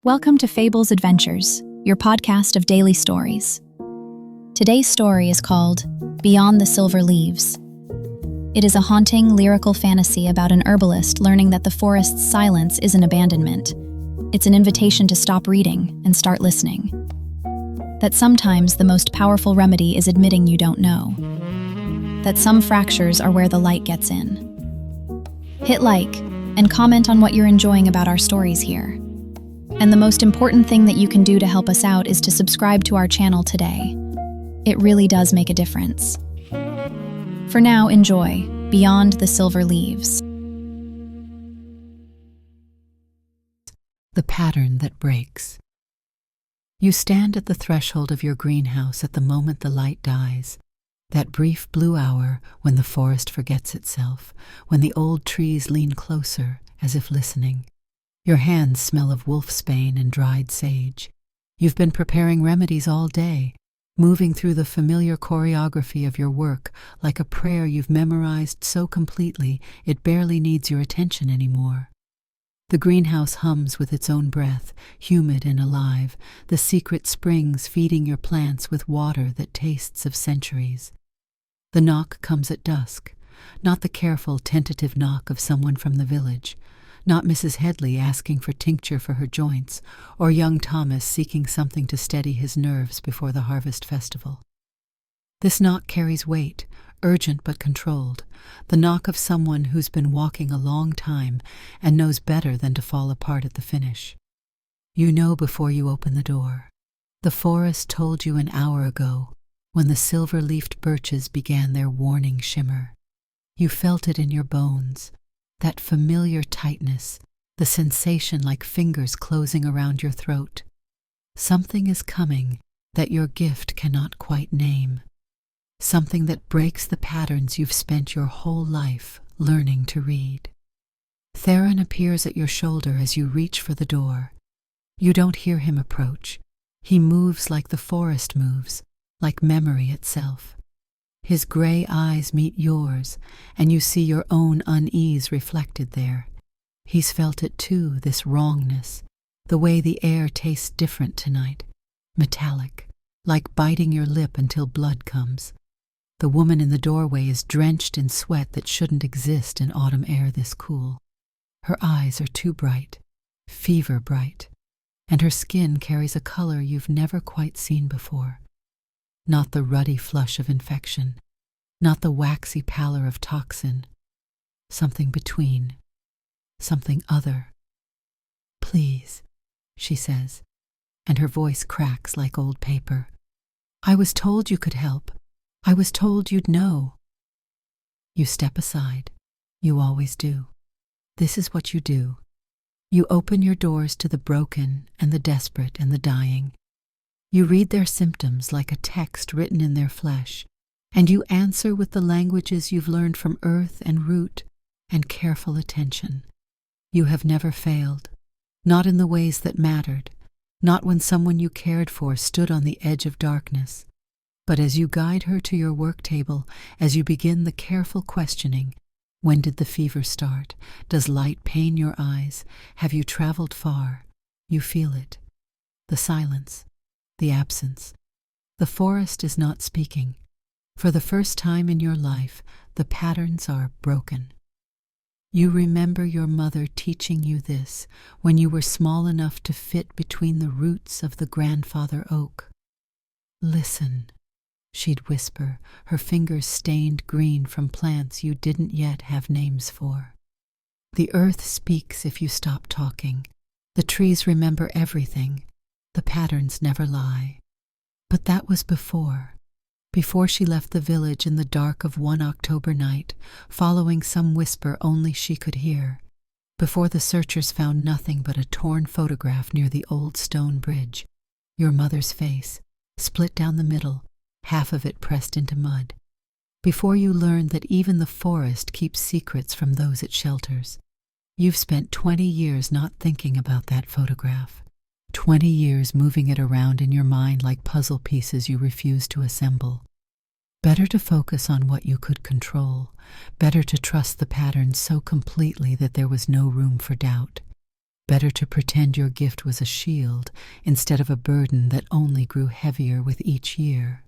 Welcome to Fables Adventures, your podcast of daily stories. Today's story is called Beyond the Silver Leaves. It is a haunting, lyrical fantasy about an herbalist learning that the forest's silence isn't abandonment. It's an invitation to stop reading and start listening. That sometimes the most powerful remedy is admitting you don't know. That some fractures are where the light gets in. Hit like and comment on what you're enjoying about our stories here. And the most important thing that you can do to help us out is to subscribe to our channel today. It really does make a difference. For now, enjoy Beyond the Silver Leaves. The pattern that breaks. You stand at the threshold of your greenhouse at the moment the light dies, that brief blue hour when the forest forgets itself, when the old trees lean closer as if listening. Your hands smell of wolfsbane and dried sage. You've been preparing remedies all day, moving through the familiar choreography of your work like a prayer you've memorized so completely it barely needs your attention anymore. The greenhouse hums with its own breath, humid and alive, the secret springs feeding your plants with water that tastes of centuries. The knock comes at dusk, not the careful, tentative knock of someone from the village, not Mrs. Headley asking for tincture for her joints, or young Thomas seeking something to steady his nerves before the harvest festival. This knock carries weight, urgent but controlled, the knock of someone who's been walking a long time and knows better than to fall apart at the finish. You know before you open the door. The forest told you an hour ago, when the silver-leafed birches began their warning shimmer. You felt it in your bones, that familiar tightness, the sensation like fingers closing around your throat. Something is coming that your gift cannot quite name. Something that breaks the patterns you've spent your whole life learning to read. Theron appears at your shoulder as you reach for the door. You don't hear him approach. He moves like the forest moves, like memory itself. His gray eyes meet yours, and you see your own unease reflected there. He's felt it too, this wrongness, the way the air tastes different tonight, metallic, like biting your lip until blood comes. The woman in the doorway is drenched in sweat that shouldn't exist in autumn air this cool. Her eyes are too bright, fever bright, and her skin carries a color you've never quite seen before. Not the ruddy flush of infection, not the waxy pallor of toxin. Something between, something other. Please, she says, and her voice cracks like old paper. I was told you could help. I was told you'd know. You step aside. You always do. This is what you do. You open your doors to the broken and the desperate and the dying. You read their symptoms like a text written in their flesh, and you answer with the languages you've learned from earth and root and careful attention. You have never failed, not in the ways that mattered, not when someone you cared for stood on the edge of darkness, but as you guide her to your work table, as you begin the careful questioning. When did the fever start? Does light pain your eyes? Have you traveled far? You feel it. The silence. The absence. The forest is not speaking. For the first time in your life, the patterns are broken. You remember your mother teaching you this when you were small enough to fit between the roots of the grandfather oak. Listen, she'd whisper, her fingers stained green from plants you didn't yet have names for. The earth speaks if you stop talking. The trees remember everything. The patterns never lie. But that was before she left the village in the dark of one October night, following some whisper only she could hear, before the searchers found nothing but a torn photograph near the old stone bridge, your mother's face, split down the middle, half of it pressed into mud, before you learned that even the forest keeps secrets from those it shelters. You've spent 20 years not thinking about that photograph. 20 years moving it around in your mind like puzzle pieces you refuse to assemble. Better to focus on what you could control, better to trust the pattern so completely that there was no room for doubt. Better to pretend your gift was a shield instead of a burden that only grew heavier with each year.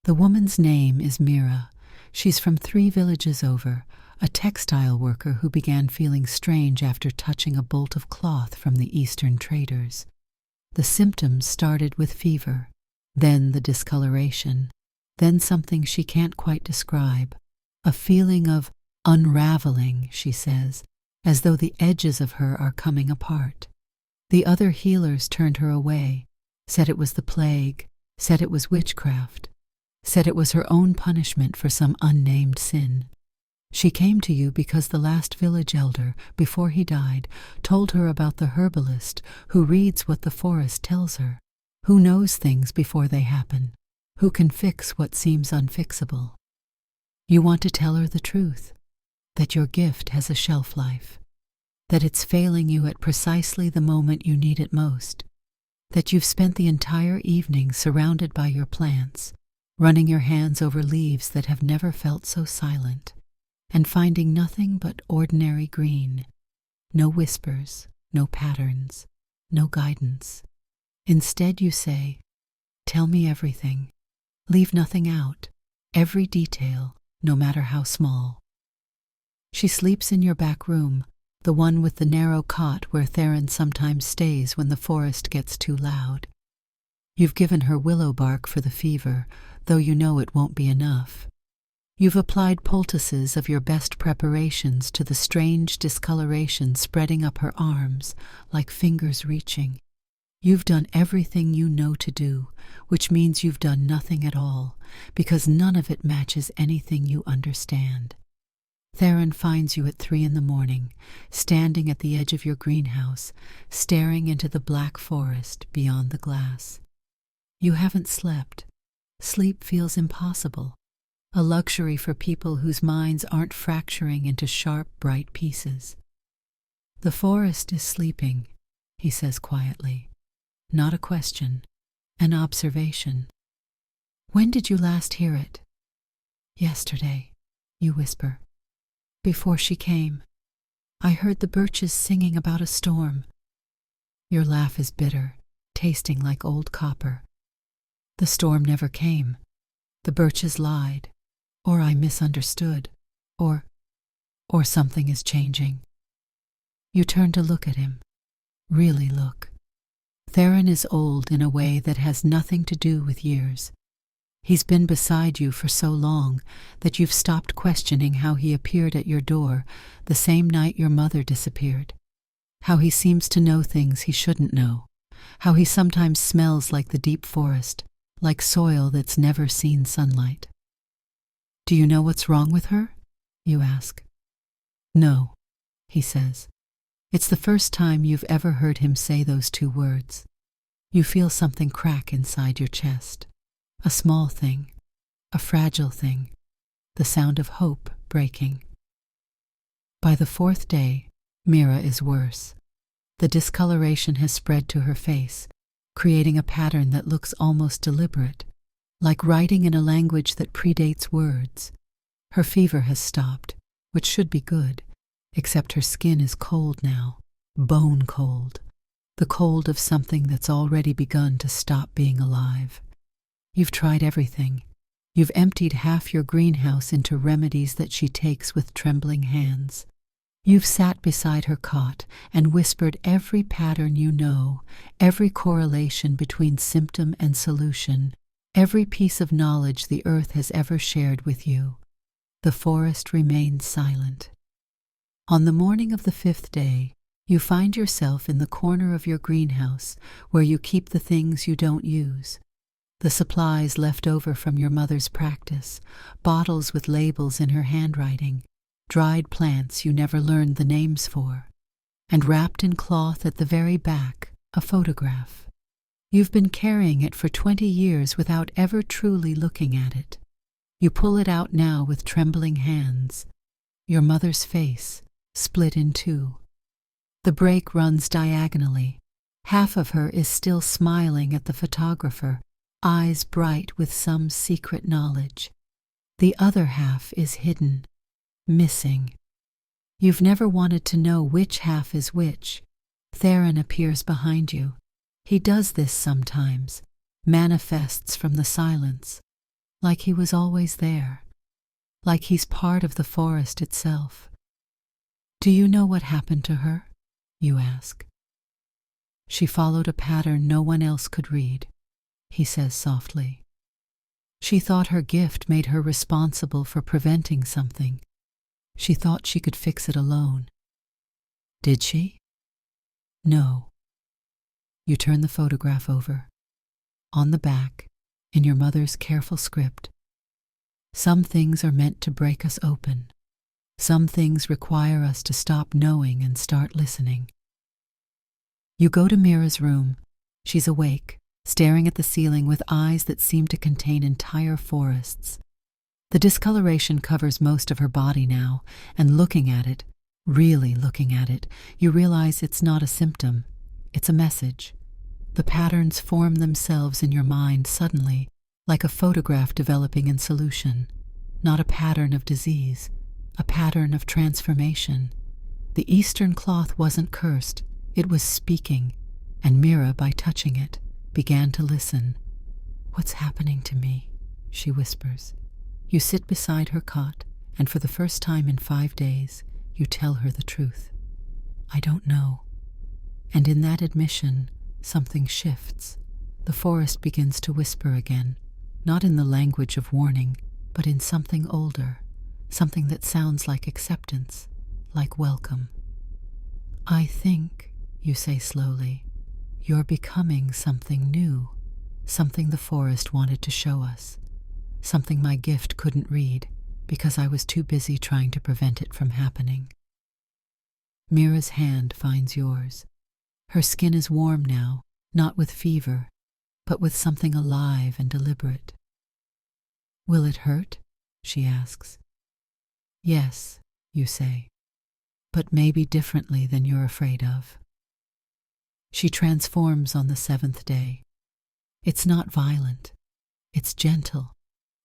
The woman's name is Mira. She's from 3 villages over, a textile worker who began feeling strange after touching a bolt of cloth from the Eastern traders. The symptoms started with fever, then the discoloration, then something she can't quite describe, a feeling of unraveling, she says, as though the edges of her are coming apart. The other healers turned her away, said it was the plague, said it was witchcraft, said it was her own punishment for some unnamed sin. She came to you because the last village elder, before he died, told her about the herbalist who reads what the forest tells her, who knows things before they happen, who can fix what seems unfixable. You want to tell her the truth, that your gift has a shelf life, that it's failing you at precisely the moment you need it most, that you've spent the entire evening surrounded by your plants, running your hands over leaves that have never felt so silent, and finding nothing but ordinary green, no whispers, no patterns, no guidance. Instead you say, "Tell me everything. Leave nothing out, every detail, no matter how small." She sleeps in your back room, the one with the narrow cot where Theron sometimes stays when the forest gets too loud. You've given her willow bark for the fever, though you know it won't be enough. You've applied poultices of your best preparations to the strange discoloration spreading up her arms, like fingers reaching. You've done everything you know to do, which means you've done nothing at all, because none of it matches anything you understand. Theron finds you at 3 a.m, standing at the edge of your greenhouse, staring into the black forest beyond the glass. You haven't slept. Sleep feels impossible, a luxury for people whose minds aren't fracturing into sharp, bright pieces. "The forest is sleeping," he says quietly. Not a question, an observation. "When did you last hear it?" "Yesterday," you whisper. "Before she came. I heard the birches singing about a storm." Your laugh is bitter, tasting like old copper. "The storm never came. The birches lied. Or I misunderstood. Or something is changing." You turn to look at him. Really look. Theron is old in a way that has nothing to do with years. He's been beside you for so long that you've stopped questioning how he appeared at your door the same night your mother disappeared, how he seems to know things he shouldn't know, how he sometimes smells like the deep forest, like soil that's never seen sunlight. "Do you know what's wrong with her?" you ask. "No," he says. It's the first time you've ever heard him say those 2 words. You feel something crack inside your chest. A small thing, a fragile thing, the sound of hope breaking. By the 4th day, Mira is worse. The discoloration has spread to her face, creating a pattern that looks almost deliberate, like writing in a language that predates words. Her fever has stopped, which should be good, except her skin is cold now, bone cold, the cold of something that's already begun to stop being alive. You've tried everything. You've emptied half your greenhouse into remedies that she takes with trembling hands. You've sat beside her cot and whispered every pattern you know, every correlation between symptom and solution, every piece of knowledge the earth has ever shared with you. The forest remains silent. On the morning of the 5th day, you find yourself in the corner of your greenhouse where you keep the things you don't use. The supplies left over from your mother's practice, bottles with labels in her handwriting, dried plants you never learned the names for, and wrapped in cloth at the very back, a photograph. You've been carrying it for 20 years without ever truly looking at it. You pull it out now with trembling hands. Your mother's face, split in 2. The break runs diagonally. Half of her is still smiling at the photographer, eyes bright with some secret knowledge. The other half is hidden, missing. You've never wanted to know which half is which. Theron appears behind you. He does this sometimes, manifests from the silence, like he was always there, like he's part of the forest itself. Do you know what happened to her? You ask. She followed a pattern no one else could read, he says softly. She thought her gift made her responsible for preventing something. She thought she could fix it alone. Did she? No. You turn the photograph over. On the back, in your mother's careful script, some things are meant to break us open. Some things require us to stop knowing and start listening. You go to Mira's room. She's awake, staring at the ceiling with eyes that seem to contain entire forests. The discoloration covers most of her body now, and looking at it, really looking at it, you realize it's not a symptom, it's a message. The patterns form themselves in your mind suddenly, like a photograph developing in solution. Not a pattern of disease, a pattern of transformation. The Eastern cloth wasn't cursed, it was speaking, and Mira, by touching it, began to listen. "What's happening to me?" she whispers. You sit beside her cot, and for the first time in 5 days, you tell her the truth. "I don't know." And in that admission, something shifts. The forest begins to whisper again, not in the language of warning, but in something older, something that sounds like acceptance, like welcome. "I think," you say slowly, "you're becoming something new, something the forest wanted to show us, something my gift couldn't read because I was too busy trying to prevent it from happening." Mira's hand finds yours. Her skin is warm now, not with fever, but with something alive and deliberate. "Will it hurt?" she asks. "Yes," you say, "but maybe differently than you're afraid of." She transforms on the 7th day. It's not violent. It's gentle,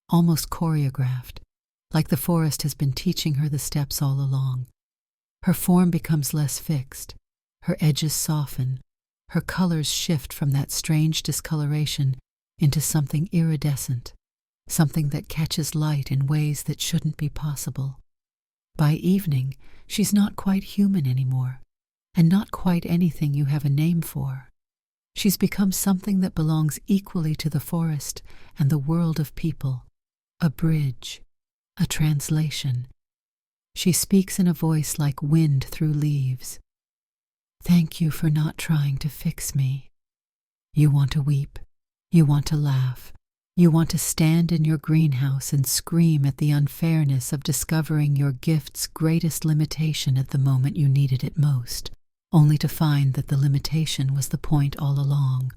almost choreographed, like the forest has been teaching her the steps all along. Her form becomes less fixed. Her edges soften. Her colors shift from that strange discoloration into something iridescent, something that catches light in ways that shouldn't be possible. By evening, she's not quite human anymore, and not quite anything you have a name for. She's become something that belongs equally to the forest and the world of people, a bridge, a translation. She speaks in a voice like wind through leaves. "Thank you for not trying to fix me." You want to weep. You want to laugh. You want to stand in your greenhouse and scream at the unfairness of discovering your gift's greatest limitation at the moment you needed it most, only to find that the limitation was the point all along.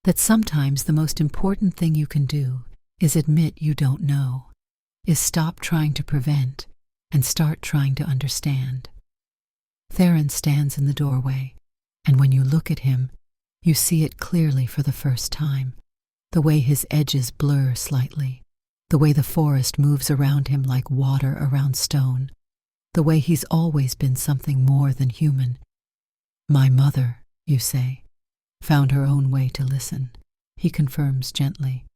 That sometimes the most important thing you can do is admit you don't know, is stop trying to prevent and start trying to understand. Theron stands in the doorway, and when you look at him, you see it clearly for the first time. The way his edges blur slightly, the way the forest moves around him like water around stone, the way he's always been something more than human. "My mother," you say, "found her own way to listen," he confirms gently.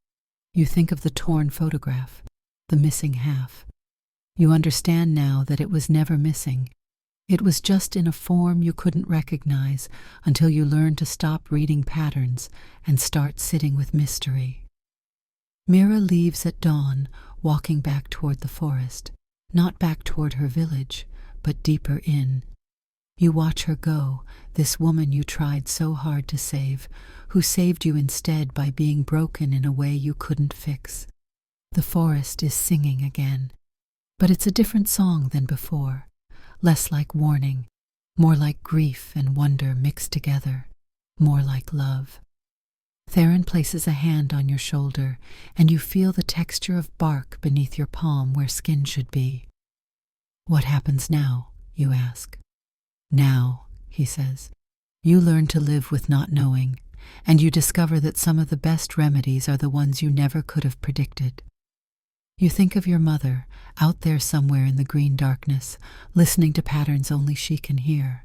You think of the torn photograph, the missing half. You understand now that it was never missing. It was just in a form you couldn't recognize until you learned to stop reading patterns and start sitting with mystery. Mira leaves at dawn, walking back toward the forest, not back toward her village, but deeper in. You watch her go, this woman you tried so hard to save, who saved you instead by being broken in a way you couldn't fix. The forest is singing again, but it's a different song than before. Less like warning, more like grief and wonder mixed together, more like love. Theron places a hand on your shoulder, and you feel the texture of bark beneath your palm where skin should be. "What happens now?" you ask. "Now," he says, "you learn to live with not knowing, and you discover that some of the best remedies are the ones you never could have predicted." You think of your mother, out there somewhere in the green darkness, listening to patterns only she can hear.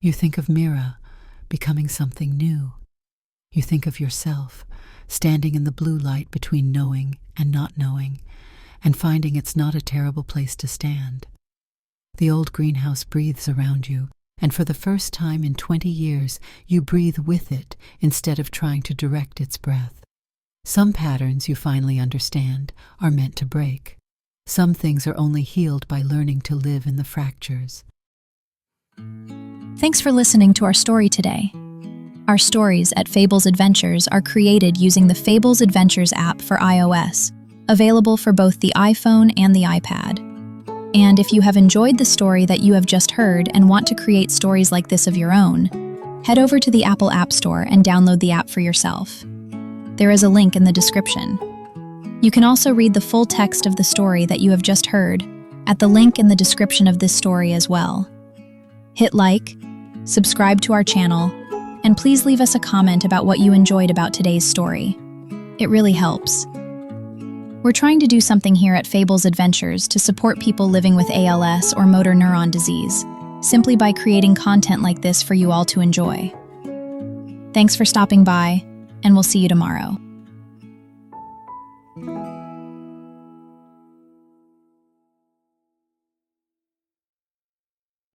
You think of Mira becoming something new. You think of yourself standing in the blue light between knowing and not knowing, and finding it's not a terrible place to stand. The old greenhouse breathes around you, and for the first time in 20 years, you breathe with it instead of trying to direct its breath. Some patterns, you finally understand, are meant to break. Some things are only healed by learning to live in the fractures. Thanks for listening to our story today. Our stories at Fables Adventures are created using the Fables Adventures app for iOS, available for both the iPhone and the iPad. And if you have enjoyed the story that you have just heard and want to create stories like this of your own, head over to the Apple App Store and download the app for yourself. There is a link in the description. You can also read the full text of the story that you have just heard at the link in the description of this story as well. Hit like, subscribe to our channel, and please leave us a comment about what you enjoyed about today's story. It really helps. We're trying to do something here at Fables Adventures to support people living with ALS or motor neuron disease, simply by creating content like this for you all to enjoy. Thanks for stopping by, and we'll see you tomorrow.